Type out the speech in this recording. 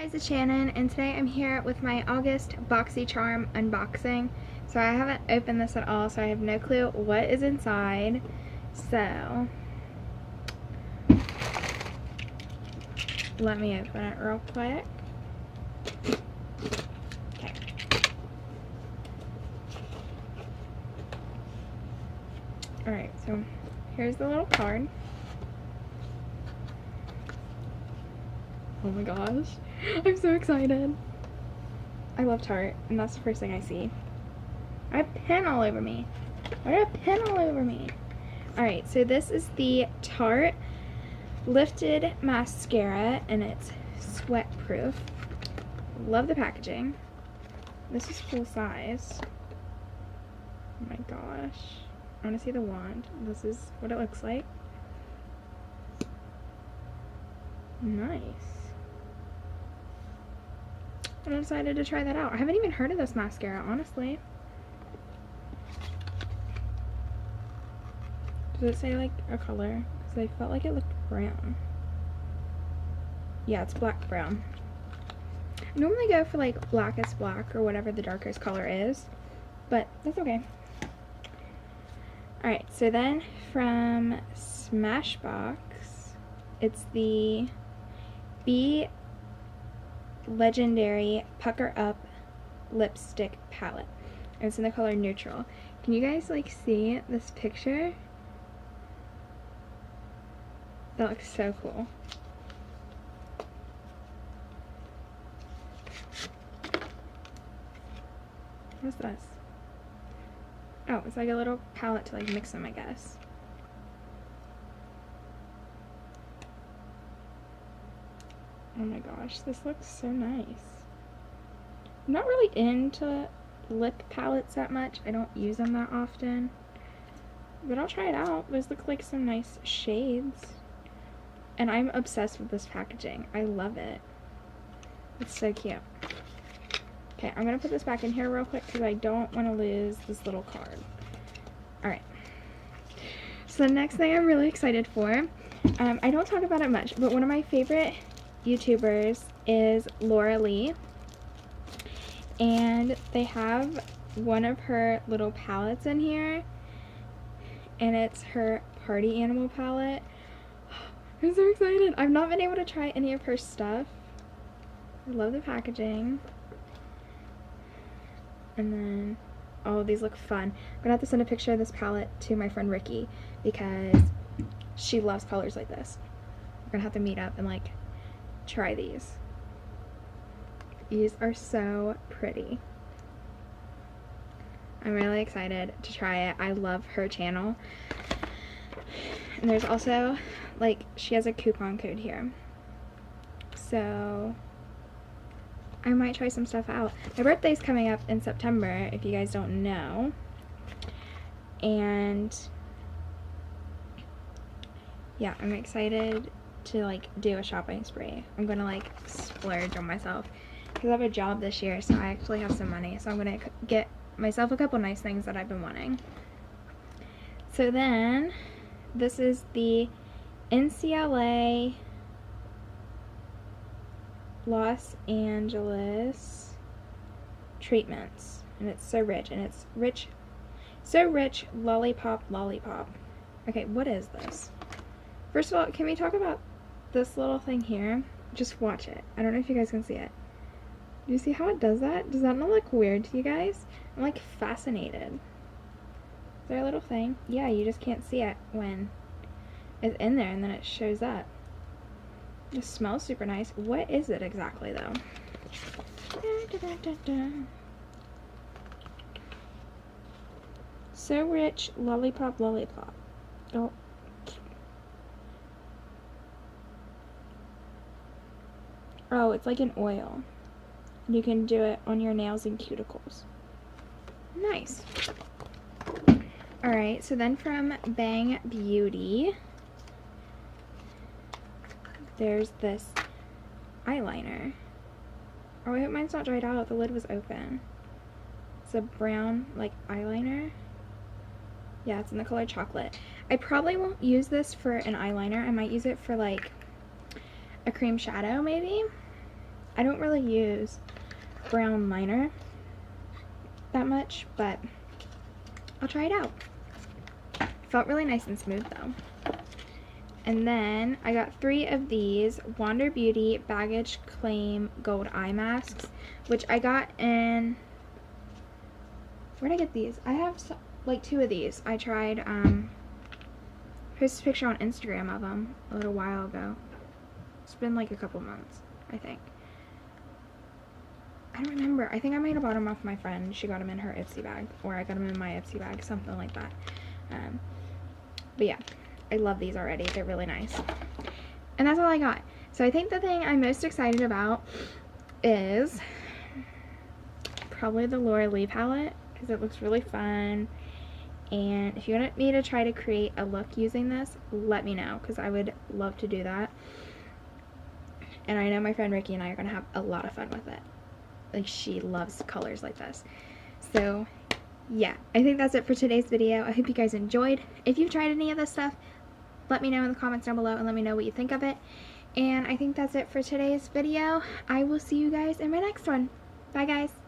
guys, it's Shannon, and today I'm here with my August Boxycharm unboxing. So I haven't opened this at all, so I have no clue what is inside. So let me open it real quick. Okay. Alright, so here's the little card. Oh my gosh, I'm so excited. I love Tarte, and that's the first thing I see. I have pen all over me. I have pen all over me. Alright, so this is the Tarte Lifted Mascara, and it's sweat proof. Love the packaging. This is full size. Oh my gosh. I want to see the wand. This is what it looks like. Nice. I'm excited to try that out. I haven't even heard of this mascara, honestly. Does it say like a color? Because I felt like it looked brown. Yeah, it's black brown. I normally go for like blackest black or whatever the darkest color is, but that's okay. Alright, so then from Smashbox, it's the Be Legendary Pucker Up Lipstick Palette. And it's in the color Neutral. Can you guys like see this picture? That looks so cool. What's this? Oh, it's like a little palette to like mix them, I guess. Oh my gosh, this looks so nice. I'm not really into lip palettes that much. I don't use them that often. But I'll try it out. Those look like some nice shades. And I'm obsessed with this packaging. I love it. It's so cute. Okay, I'm going to put this back in here real quick because I don't want to lose this little card. Alright. So the next thing I'm really excited for, I don't talk about it much, but one of my favorite YouTubers is Laura Lee, and they have one of her little palettes in here, and it's her party animal palette. I'm so excited. I've not been able to try any of her stuff. I love the packaging. And then, oh, these look fun. I'm gonna have to send a picture of this palette to my friend Ricky because she loves colors like this. We're gonna have to meet up and like try these. These are so pretty. I'm really excited to try it. I love her channel. And there's also, like, she has a coupon code here. So I might try some stuff out. My birthday's coming up in September, if you guys don't know. And yeah, I'm excited to like do a shopping spree. I'm gonna like splurge on myself because I have a job this year, so I actually have some money. So I'm gonna get myself a couple nice things that I've been wanting. So then, this is the NCLA Los Angeles treatments, and it's so rich, and it's rich, so rich. Lollipop. Okay, what is this? First of all, can we talk about this little thing here? Just watch it. I don't know if you guys can see it. Do you see how it does that? Does that not look weird to you guys? I'm like fascinated. Is there a little thing? Yeah, you just can't see it when it's in there and then it shows up. It smells super nice. What is it exactly though? So rich. Lollipop. Oh. Oh, it's like an oil. You can do it on your nails and cuticles. Nice. Alright, so then from Bang Beauty, there's this eyeliner. Oh, I hope mine's not dried out. The lid was open. It's a brown, like, eyeliner. Yeah, it's in the color chocolate. I probably won't use this for an eyeliner. I might use it for, like, a cream shadow, maybe. I don't really use brown liner that much, but I'll try it out. Felt really nice and smooth though. And then I got 3 of these Wander Beauty Baggage Claim Gold Eye Masks, which I got in, where'd I get these? I have like 2 of these. I tried, here's a picture on Instagram of them a little while ago. It's been like a couple months, I think. I don't remember. I think I might have bought them off my friend. She got them in her Ipsy bag, or I got them in my Ipsy bag, something like that. But yeah, I love these already. They're really nice. And that's all I got. So I think the thing I'm most excited about is probably the Laura Lee palette, because it looks really fun. And if you want me to try to create a look using this, let me know, because I would love to do that. And I know my friend Ricky and I are going to have a lot of fun with it. Like, she loves colors like this. So yeah, I think that's it for today's video. I hope you guys enjoyed. If you've tried any of this stuff, let me know in the comments down below and let me know what you think of it. And I think that's it for today's video. I will see you guys in my next one. Bye guys.